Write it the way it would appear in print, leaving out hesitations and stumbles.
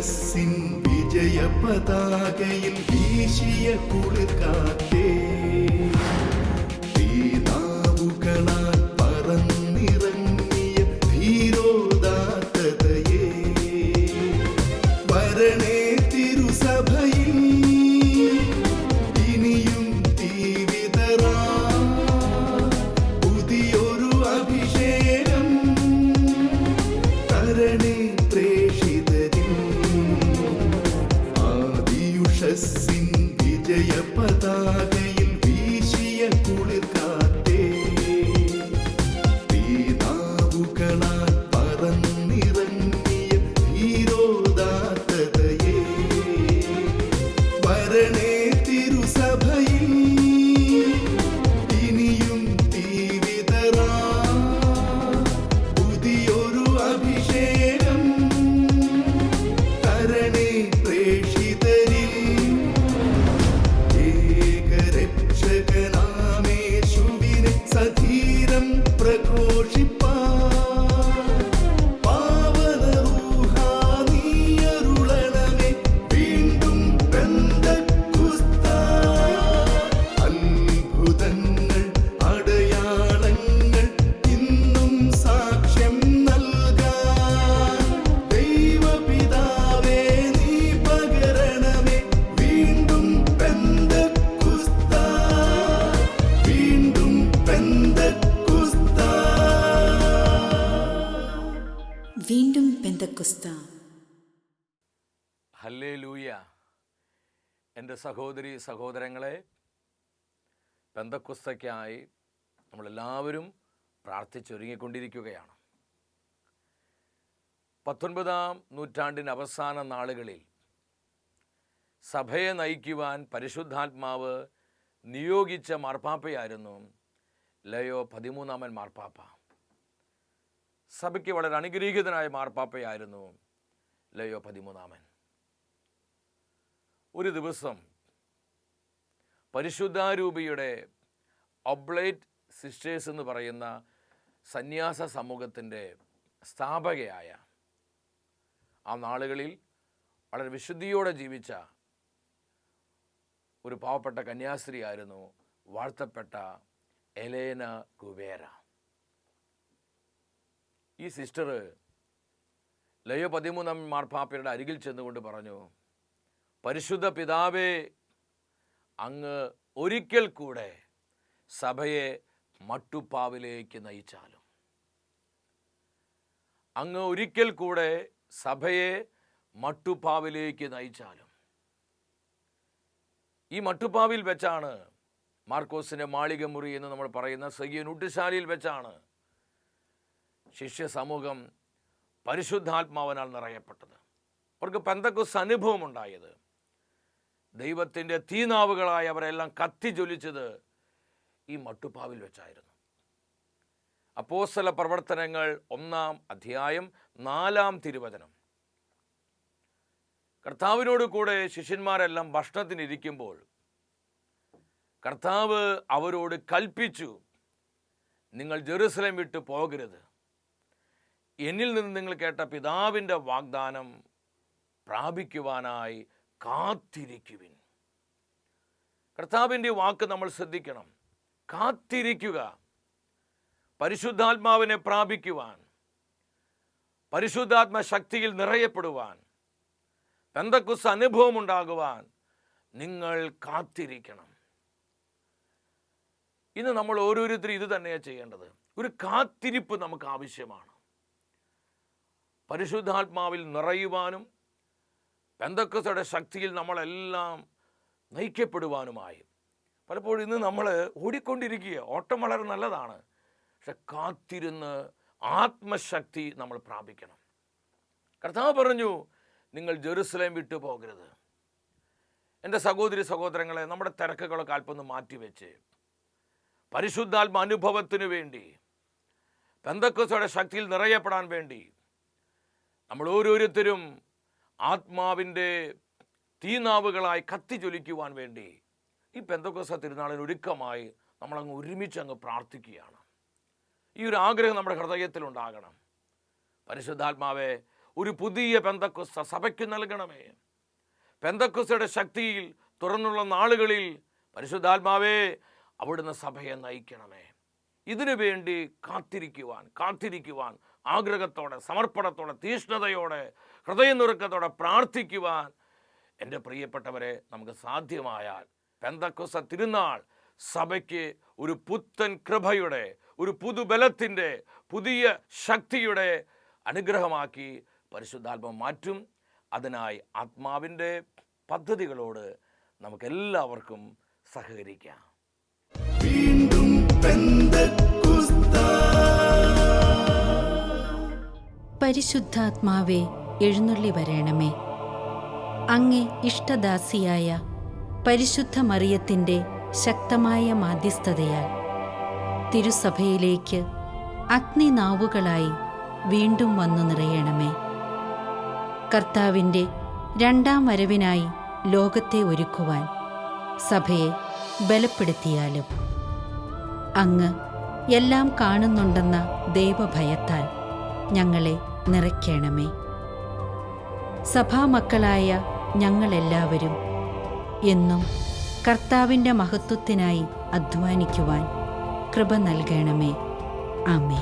ആദിയുഷസ്സിൻ വിജയ പതാകയിൽ വീശിയ കുളിർക്കാറ്റേ, തീനാവുകളാൽ പറന്നിറങ്ങിയ ധീരോദാത്തതയേ, വരണേ തിരുസഭയിൽ ഇനിയും തീവിതറാ പുതിയൊരു അഭിഷേകം തരണേ പ്രേഷിതരിൽ. ആദിയുഷസ്സിൻ വിജയ പതാകയിൽ വീശിയ കുളിർക്കാറ്റേ, തീനാവുകളാൽ പറന്നിറങ്ങിയ ധീരോദാത്തതയേ, വരണേ തിരുസഭയിൽ ഇനിയും തീവിതറാ പുതിയൊരു അഭിഷേകം തരണേ പ്രേഷിതരിൽ. ഏകരക്ഷകനാമേശുവിനെ സധീരം പ്രഘോഷിപ്പാൻ പാവന റൂഹാ നീയരുളണമേ വീണ്ടും പെന്തക്കുസ്താ. അത്ഭുതങ്ങൾ അടയാളങ്ങൾ ഇന്നും സാക്ഷ്യം നൽകാൻ ദൈവപിതാവേ നീ പകരണമേ വീണ്ടും പെന്തക്കുസ്താ, വീണ്ടും പെന്തക്കുസ്താ. വീണ്ടും പെന്തക്കുസ്ത. ഹല്ലേലൂയ. എൻ്റെ സഹോദരി സഹോദരങ്ങളെ, പെന്തക്കുസ്തയ്ക്കായി നമ്മളെല്ലാവരും പ്രാർത്ഥിച്ചൊരുങ്ങിക്കൊണ്ടിരിക്കുകയാണ്. 19-ാം നൂറ്റാണ്ടിൻ്റെ അവസാന നാളുകളിൽ സഭയെ നയിക്കുവാൻ പരിശുദ്ധാത്മാവ് നിയോഗിച്ച മാർപ്പാപ്പയായിരുന്നു ലയോ 13-ാമൻ മാർപ്പാപ്പ. സഭയ്ക്ക് വളരെ അനുഗ്രഹീതനായ മാർപ്പാപ്പയായിരുന്നു ലയോ 13-ാമൻ. ഒരു ദിവസം പരിശുദ്ധാരൂപിയുടെ ഒബ്ലേറ്റ് സിസ്റ്റേഴ്സ് എന്ന് പറയുന്ന സന്യാസ സമൂഹത്തിൻ്റെ സ്ഥാപകയായ, ആ നാളുകളിൽ വളരെ വിശുദ്ധിയോടെ ജീവിച്ച ഒരു പാവപ്പെട്ട കന്യാസ്ത്രീയായിരുന്നു വാഴ്ത്തപ്പെട്ട എലേന ഗുവേര. ഈ സിസ്റ്റർ ലയോ 13-ാം മാർപ്പാപ്പയുടെ അരികിൽ ചെന്നുകൊണ്ട് പറഞ്ഞു, പരിശുദ്ധ പിതാവേ, അങ്ങ് ഒരിക്കൽ കൂടെ സഭയെ മട്ടുപ്പാവിലേക്ക് നയിച്ചാലും, അങ്ങ് ഒരിക്കൽ കൂടെ സഭയെ മട്ടുപ്പാവിലേക്ക് നയിച്ചാലും. ഈ മട്ടുപ്പാവിൽ വെച്ചാണ്, മാർക്കോസിൻ്റെ മാളികമുറി എന്ന് നമ്മൾ പറയുന്ന സയ്യൻ ഊട്ടുശാലയിൽ വെച്ചാണ് ശിഷ്യ സമൂഹം പരിശുദ്ധാത്മാവിനാൽ നിറയപ്പെട്ടത്. അവർക്ക് പെന്തക്കോസ്ത് അനുഭവം ഉണ്ടായത്. ദൈവത്തിൻ്റെ തീനാവുകളായി അവരെല്ലാം കത്തിജ്വലിച്ചത് ഈ മട്ടുപ്പാവിൽ വെച്ചായിരുന്നു. അപ്പോസ്തല പ്രവർത്തനങ്ങൾ 1-ാം അധ്യായം 4-ാം തിരുവചനം. കർത്താവിനോട് കൂടെ ശിഷ്യന്മാരെല്ലാം ഭക്ഷണത്തിനിരിക്കുമ്പോൾ കർത്താവ് അവരോട് കൽപ്പിച്ചു, നിങ്ങൾ ജെറുസലേം വിട്ടു പോകരുത്, എന്നിൽ നിന്ന് നിങ്ങൾ കേട്ട പിതാവിൻ്റെ വാഗ്ദാനം പ്രാപിക്കുവാനായി കാത്തിരിക്കുവിൻ. കർത്താവിൻ്റെ വാക്ക് നമ്മൾ ശ്രദ്ധിക്കണം. കാത്തിരിക്കുക, പരിശുദ്ധാത്മാവിനെ പ്രാപിക്കുവാൻ, പരിശുദ്ധാത്മ ശക്തിയിൽ നിറയപ്പെടുവാൻ, പെന്തക്കോസ്ത് അനുഭവം ഉണ്ടാകുവാൻ നിങ്ങൾ കാത്തിരിക്കണം. ഇന്ന് നമ്മൾ ഓരോരുത്തരും ഇത് തന്നെയാണ് ചെയ്യേണ്ടത്. ഒരു കാത്തിരിപ്പ് നമുക്ക് ആവശ്യമാണ്. പരിശുദ്ധാത്മാവിൽ നിറയുവാനും പെന്തക്കോസ്തയുടെ ശക്തിയിൽ നമ്മളെല്ലാം നയിക്കപ്പെടുവാനുമായി. പലപ്പോഴും ഇന്ന് നമ്മൾ ഓടിക്കൊണ്ടിരിക്കുക. ഓട്ടം വളരെ നല്ലതാണ്, പക്ഷെ കാത്തിരുന്ന് ആത്മശക്തി നമ്മൾ പ്രാപിക്കണം. കർത്താവ് പറഞ്ഞു, നിങ്ങൾ ജെറുസലേം വിട്ടു പോകരുത്. എൻ്റെ സഹോദരി സഹോദരങ്ങളെ, നമ്മുടെ തിരക്കുകളൊക്കെ അല്പം മാറ്റിവെച്ച് പരിശുദ്ധാത്മ അനുഭവത്തിനു വേണ്ടി, പെന്തക്കോസ്തയുടെ ശക്തിയിൽ നിറയപ്പെടാൻ വേണ്ടി നമ്മൾ ഓരോരുത്തരും ആത്മാവിൻ്റെ തീനാവുകളായി കത്തിജ്വലിക്കുവാൻ വേണ്ടി ഈ പെന്തക്കോസ്ത് തിരുനാളിന് ഒരുക്കമായി നമ്മളങ്ങ് ഒരുമിച്ച് പ്രാർത്ഥിക്കുകയാണ്. ഈ ഒരു ആഗ്രഹം നമ്മുടെ ഹൃദയത്തിലുണ്ടാകണം. പരിശുദ്ധാത്മാവെ, ഒരു പുതിയ പെന്തക്കോസ്ത സഭയ്ക്ക് നൽകണമേ. പെന്തക്കോസ്തയുടെ ശക്തിയിൽ തുറന്നുള്ള നാളുകളിൽ പരിശുദ്ധാത്മാവേ അവിടുന്ന് സഭയെ നയിക്കണമേ. ഇതിനു വേണ്ടി കാത്തിരിക്കുവാൻ ആഗ്രഹത്തോടെ, സമർപ്പണത്തോടെ, തീഷ്ണതയോടെ, ഹൃദയനുറുക്കത്തോടെ പ്രാർത്ഥിക്കുവാൻ എൻ്റെ പ്രിയപ്പെട്ടവരെ നമുക്ക് സാധ്യമായാൽ പെന്തക്കോസ്ത തിരുനാൾ സഭയ്ക്ക് ഒരു പുത്തൻ കൃപയുടെ, ഒരു പുതുബലത്തിൻ്റെ, പുതിയ ശക്തിയുടെ അനുഗ്രഹമാക്കി പരിശുദ്ധാത്മാവ് മാറ്റും. അതിനായി ആത്മാവിൻ്റെ പദ്ധതികളോട് നമുക്കെല്ലാവർക്കും സഹകരിക്കാം. വീണ്ടും പെന്തക്കോസ്ത. പരിശുദ്ധാത്മാവേ എഴുന്നള്ളി വരണമേ. അങ്ങേ ഇഷ്ടദാസിയായ പരിശുദ്ധ മറിയത്തിൻ്റെ ശക്തമായ മാധ്യസ്ഥതയാൽ തിരുസഭയിലേക്ക് അഗ്നിനാവുകളായി വീണ്ടും വന്നു നിറയണമേ. കർത്താവിൻ്റെ രണ്ടാം വരവിനായി ലോകത്തെ ഒരുക്കുവാൻ സഭയെ ബലപ്പെടുത്തിയാലും അങ്ങ് എല്ലാം കാണുന്നുണ്ടെന്ന ദൈവഭയത്താൽ ഞങ്ങളെ നിറയ്ക്കണമേ. സഭാമക്കളായ ഞങ്ങളെല്ലാവരും എന്നും കർത്താവിൻ്റെ മഹത്വത്തിനായി അധ്വാനിക്കുവാൻ കൃപ നൽകണമേ. ആമേൻ.